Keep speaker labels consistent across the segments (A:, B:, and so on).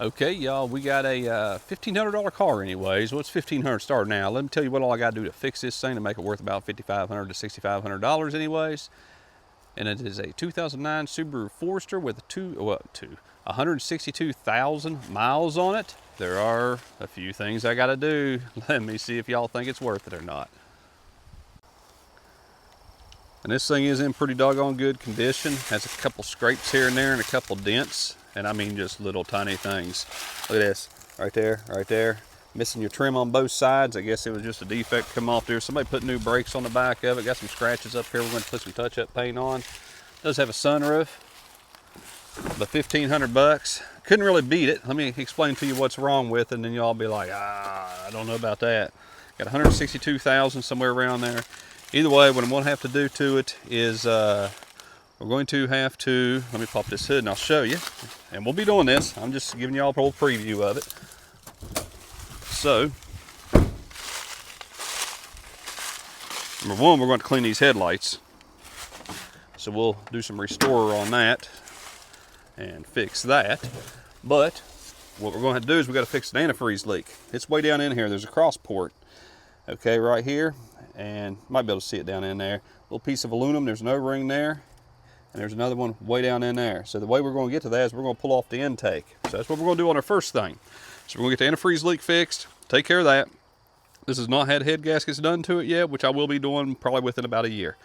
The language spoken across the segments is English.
A: Okay, y'all, we got a $1,500 car anyways. What's $1,500 start now? Let me tell you what all I got to do to fix this thing to make it worth about $5,500 to $6,500 anyways. And it is a 2009 Subaru Forester with 162,000 miles on it. There are a few things I got to do. Let me see if y'all think it's worth it or not. And this thing is in pretty doggone good condition. Has a couple scrapes here and there and a couple dents. And I mean just little tiny things. Look at this, right there, right there. Missing your trim on both sides. I guess it was just a defect come off there. Somebody put new brakes on the back of it. Got some scratches up here. We're going to put some touch-up paint on. Does have a sunroof. But 1,500 bucks. Couldn't really beat it. Let me explain to you what's wrong with it, and then y'all be like, I don't know about that. Got 162,000 somewhere around there. Either way, what I'm going to have to do to it is we're going to have to, let me pop this hood and I'll show you. And we'll be doing this. I'm just giving y'all a little preview of it. So, number one, we're going to clean these headlights. So we'll do some restorer on that and fix that. But what we're going to have to do is we've got to fix an antifreeze leak. It's way down in here. There's a cross port. Okay, right here. And might be able to see it down in there. Little piece of aluminum, there's no ring there. And there's another one way down in there. So the way we're going to get to that is we're going to pull off the intake. So that's what we're going to do on our first thing. So we're going to get the antifreeze leak fixed, take care of that. This has not had head gaskets done to it yet, which I will be doing probably within about a year.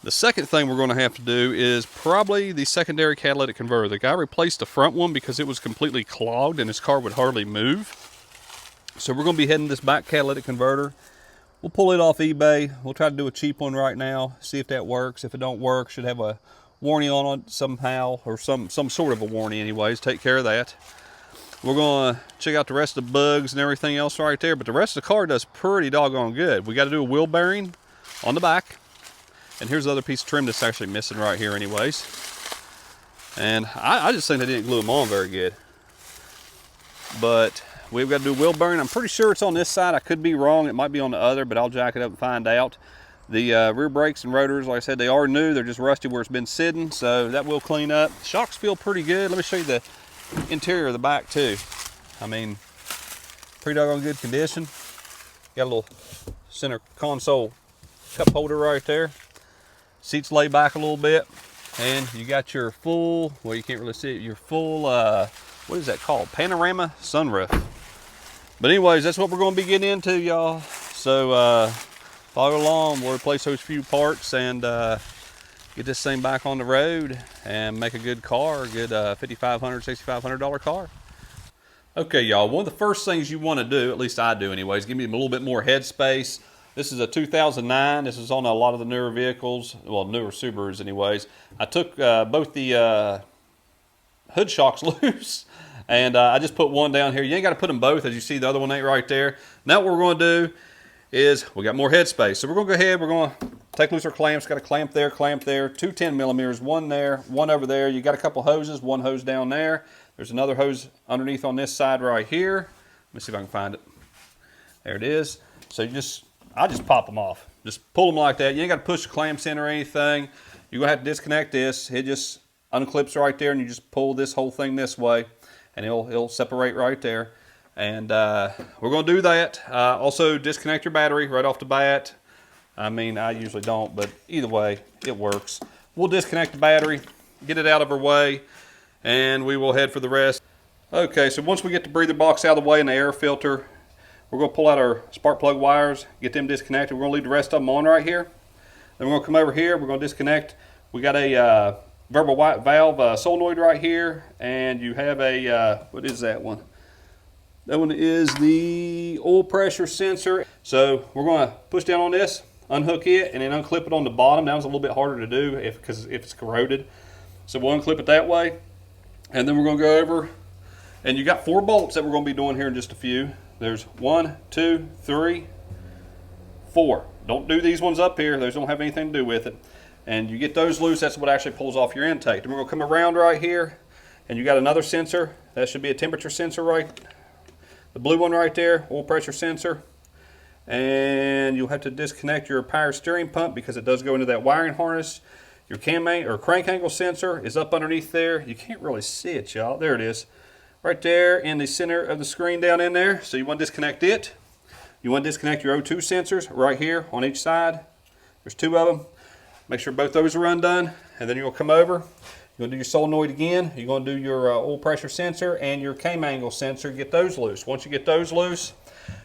A: The second thing we're going to have to do is probably the secondary catalytic converter. The guy replaced the front one because it was completely clogged and his car would hardly move. So we're going to be heading this back catalytic converter. We'll pull it off eBay. We'll try to do a cheap one right now, see if that works. If it don't work, should have a warranty on it somehow, or some sort of a warranty anyways. Take care of that. We're going to check out the rest of the bugs and everything else right there, but the rest of the car does pretty doggone good. We got to do a wheel bearing on the back. And here's the other piece of trim that's actually missing right here anyways. And I just think they didn't glue them on very good. But we've got to do wheel bearing. I'm pretty sure it's on this side. I could be wrong. It might be on the other, but I'll jack it up and find out. The rear brakes and rotors, like I said, they are new. They're just rusty where it's been sitting, so that will clean up. Shocks feel pretty good. Let me show you the interior of the back too. I mean, pretty doggone good condition. Got a little center console cup holder right there. Seats lay back a little bit, and you got your full, well, you can't really see it, your full, what is that called? Panorama sunroof. But anyways, that's what we're going to be getting into, y'all. So follow along. We'll replace those few parts and get this thing back on the road and make a good car, a good $5,500, $6,500 car. Okay, y'all, one of the first things you want to do, at least I do anyways, give me a little bit more headspace. This is a 2009. This is on a lot of the newer vehicles, well, newer Subarus anyways. I took both the hood shocks loose, and I just put one down here. You ain't got to put them both, as you see the other one ain't right there. Now what we're going to do is we got more headspace. So we're going to go ahead, we're going to take loose our clamps. Got a clamp there, two 10 millimeters, one there, one over there. You got a couple hoses, one hose down there. There's another hose underneath on this side right here. Let me see if I can find it. There it is. So I just pop them off. Just pull them like that. You ain't got to push the clamps in or anything. You're going to have to disconnect this. It just unclips right there, and you just pull this whole thing this way, and it'll separate right there. And we're going to do that. Also, disconnect your battery right off the bat. I mean, I usually don't, but either way, it works. We'll disconnect the battery, get it out of our way, and we will head for the rest. Okay, so once we get the breather box out of the way and the air filter, we're going to pull out our spark plug wires, get them disconnected. We're going to leave the rest of them on right here. Then we're going to come over here. We're going to disconnect. We got a variable valve solenoid right here, and you have a, what is that one? That one is the oil pressure sensor. So we're going to push down on this, unhook it, and then unclip it on the bottom. That was a little bit harder to do because if it's corroded. So we'll unclip it that way. And then we're going to go over, and you got 4 bolts that we're going to be doing here in just a few. There's 1, 2, 3, 4. Don't do these ones up here. Those don't have anything to do with it. And you get those loose, that's what actually pulls off your intake. Then we're going to come around right here, and you got another sensor. That should be a temperature sensor, right? The blue one right there, oil pressure sensor. And you'll have to disconnect your power steering pump because it does go into that wiring harness. Your crank angle sensor is up underneath there. You can't really see it, y'all. There it is. right there in the center of the screen down in there. So you want to disconnect it. You want to disconnect your O2 sensors right here on each side. There's 2 of them. Make sure both those are undone, and then you're going to come over. You're going to do your solenoid again. You're going to do your oil pressure sensor and your cam angle sensor. Get those loose. Once you get those loose,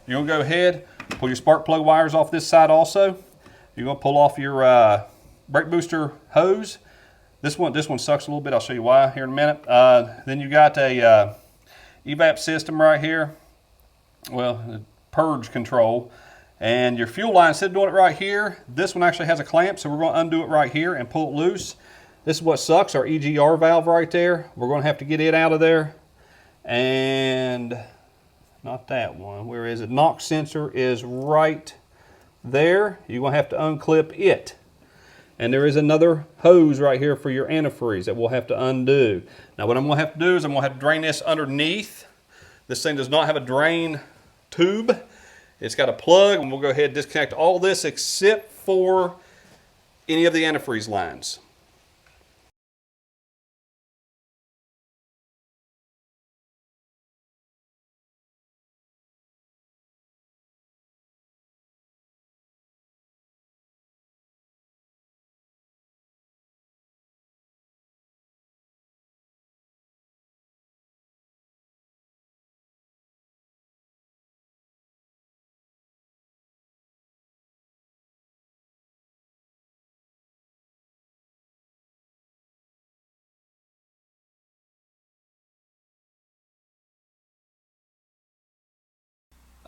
A: you're going to go ahead, pull your spark plug wires off this side also. You're going to pull off your brake booster hose. This one sucks a little bit. I'll show you why here in a minute. Then you got a evap system right here. Well, purge control. And your fuel line, instead of doing it right here, this one actually has a clamp, so we're going to undo it right here and pull it loose. This is what sucks, our EGR valve right there. We're going to have to get it out of there. And not that one. Where is it? NOx sensor is right there. You're going to have to unclip it. And there is another hose right here for your antifreeze that we'll have to undo. Now what I'm going to have to do is I'm going to have to drain this underneath. This thing does not have a drain tube. It's got a plug, and we'll go ahead and disconnect all this except for any of the antifreeze lines.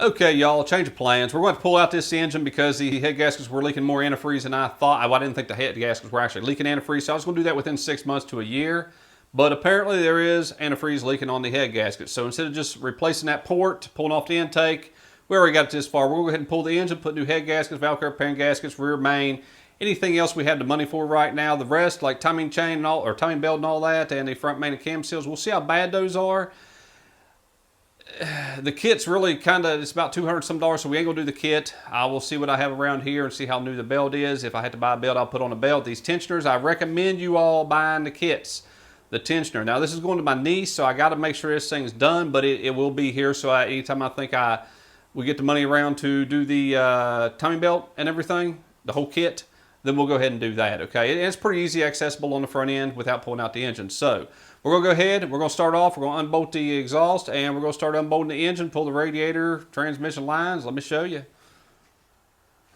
A: Okay, y'all, change of plans. We're going to pull out this engine because the head gaskets were leaking more antifreeze than I thought. I didn't think the head gaskets were actually leaking antifreeze, so I was going to do that within 6 months to a year. But apparently there is antifreeze leaking on the head gasket. So instead of just replacing that port, pulling off the intake, we already got it this far. We'll go ahead and pull the engine, put new head gaskets, valve cover pan gaskets, rear main, anything else we have the money for right now. The rest, like timing chain and all, or timing belt and all that, and the front main and cam seals, we'll see how bad those are. The kit's really it's about $200 some, so we ain't gonna do the kit. I will see what I have around here and see how new the belt is. If I had to buy a belt, I'll put on a belt. These tensioners, I recommend you all buying the kits. The tensioner. Now this is going to my niece, so I got to make sure this thing's done, but it will be here. So anytime I think we get the money around to do the timing belt and everything, the whole kit, then we'll go ahead and do that. Okay, it's pretty easy accessible on the front end without pulling out the engine. So we're going to go ahead, we're going to start off, we're going to unbolt the exhaust, and we're going to start unbolting the engine, pull the radiator, transmission lines. Let me show you.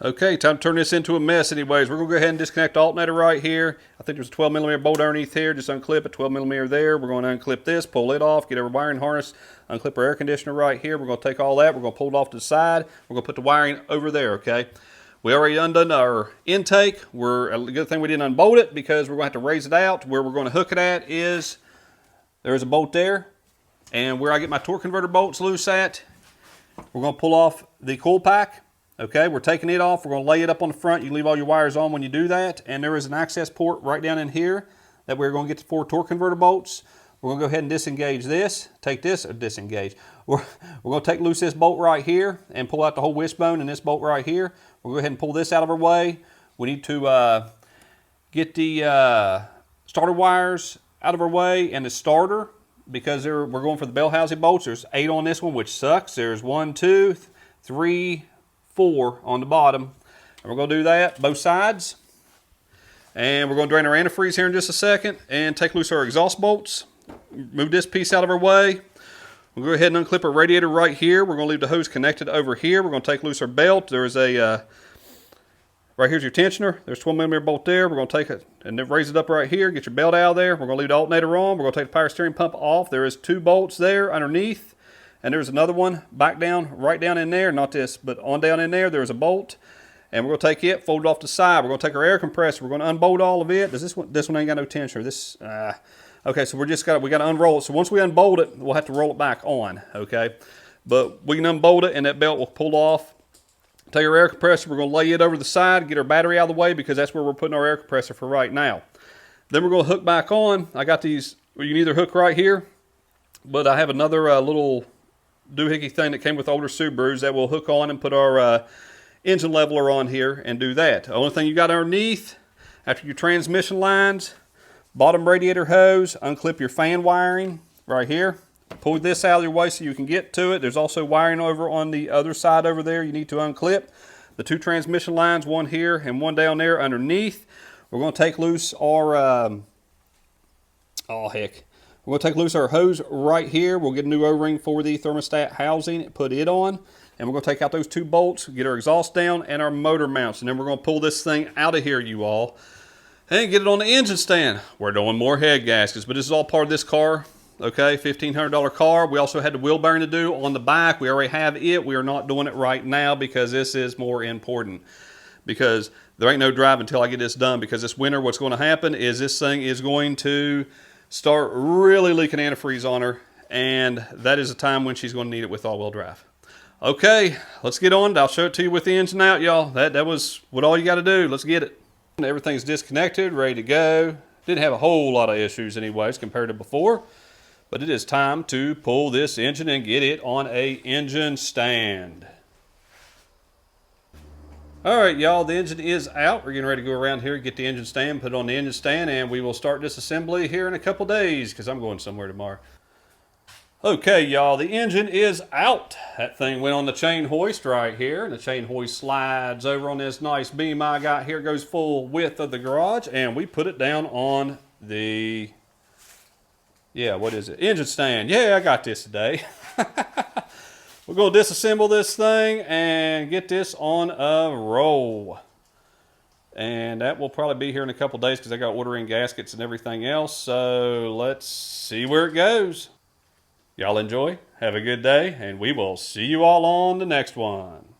A: Okay, time to turn this into a mess anyways. We're going to go ahead and disconnect the alternator right here. I think there's a 12mm bolt underneath here. Just unclip it, 12mm there. We're going to unclip this, pull it off, get our wiring harness, unclip our air conditioner right here. We're going to take all that, we're going to pull it off to the side. We're going to put the wiring over there, okay? We already undone our intake. A good thing we didn't unbolt it because we're going to have to raise it out. Where we're going to hook it at is, there's a bolt there. And where I get my torque converter bolts loose at, we're going to pull off the coil pack. Okay, we're taking it off. We're going to lay it up on the front. You can leave all your wires on when you do that. And there is an access port right down in here that we're going to get the 4 torque converter bolts. We're going to go ahead and disengage this. Take this, or disengage. We're going to take loose this bolt right here and pull out the whole wishbone and this bolt right here. We'll go ahead and pull this out of our way. We need to get the starter wires out of our way and the starter, because we're going for the bell housing bolts. There's 8 on this one, which sucks. There's 1, 2, 3, 4 on the bottom. And we're going to do that both sides. And we're going to drain our antifreeze here in just a second and take loose our exhaust bolts. Move this piece out of our way. We'll go ahead and unclip our radiator right here. We're going to leave the hose connected over here. We're going to take loose our belt. There's a right here's your tensioner. There's 12mm bolt there. We're going to take it and then raise it up right here. Get your belt out of there. We're going to leave the alternator on. We're going to take the power steering pump off. There is 2 bolts there underneath. And there's another one back down, right down in there. Not this, but on down in there. There's a bolt. And we're going to take it, fold it off the side. We're going to take our air compressor. We're going to unbolt all of it. This one ain't got no tensioner. Okay, so we got to unroll it. So once we unbolt it, we'll have to roll it back on, okay? But we can unbolt it and that belt will pull off. Take our air compressor, we're going to lay it over the side, get our battery out of the way because that's where we're putting our air compressor for right now. Then we're going to hook back on. I got these, you can either hook right here, but I have another little doohickey thing that came with older Subarus that will hook on and put our engine leveler on here and do that. The only thing you got underneath, after your transmission lines, bottom radiator hose, unclip your fan wiring right here. Pull this out of your way so you can get to it. There's also wiring over on the other side over there you need to unclip. The 2 transmission lines, one here and one down there underneath. We're going to take loose our, oh heck. We're going to take loose our hose right here. We'll get a new O-ring for the thermostat housing, put it on. And we're going to take out those 2 bolts, get our exhaust down and our motor mounts. And then we're going to pull this thing out of here, you all, and get it on the engine stand. We're doing more head gaskets, but this is all part of this car. Okay, $1,500 car. We also had the wheel bearing to do on the back. We already have it. We are not doing it right now because this is more important. Because there ain't no drive until I get this done. Because this winter, what's going to happen is this thing is going to start really leaking antifreeze on her. And that is the time when she's going to need it with all-wheel drive. Okay, let's get on. I'll show it to you with the engine out, y'all. That was what all you got to do. Let's get it. Everything's disconnected, ready to go. Didn't have a whole lot of issues anyways compared to before. But it is time to pull this engine and get it on a engine stand. All right, y'all, the engine is out. We're getting ready to go around here, get the engine stand, put it on the engine stand, and we will start disassembly here in a couple days because I'm going somewhere tomorrow. Okay, y'all, the engine is out. That thing went on the chain hoist right here. The chain hoist slides over on this nice beam I got here, goes full width of the garage, and we put it down on the... yeah, what is it? Engine stand. Yeah, I got this today. We're going to disassemble this thing and get this on a roll. And that will probably be here in a couple days because I got ordering gaskets and everything else. So let's see where it goes. Y'all enjoy. Have a good day. And we will see you all on the next one.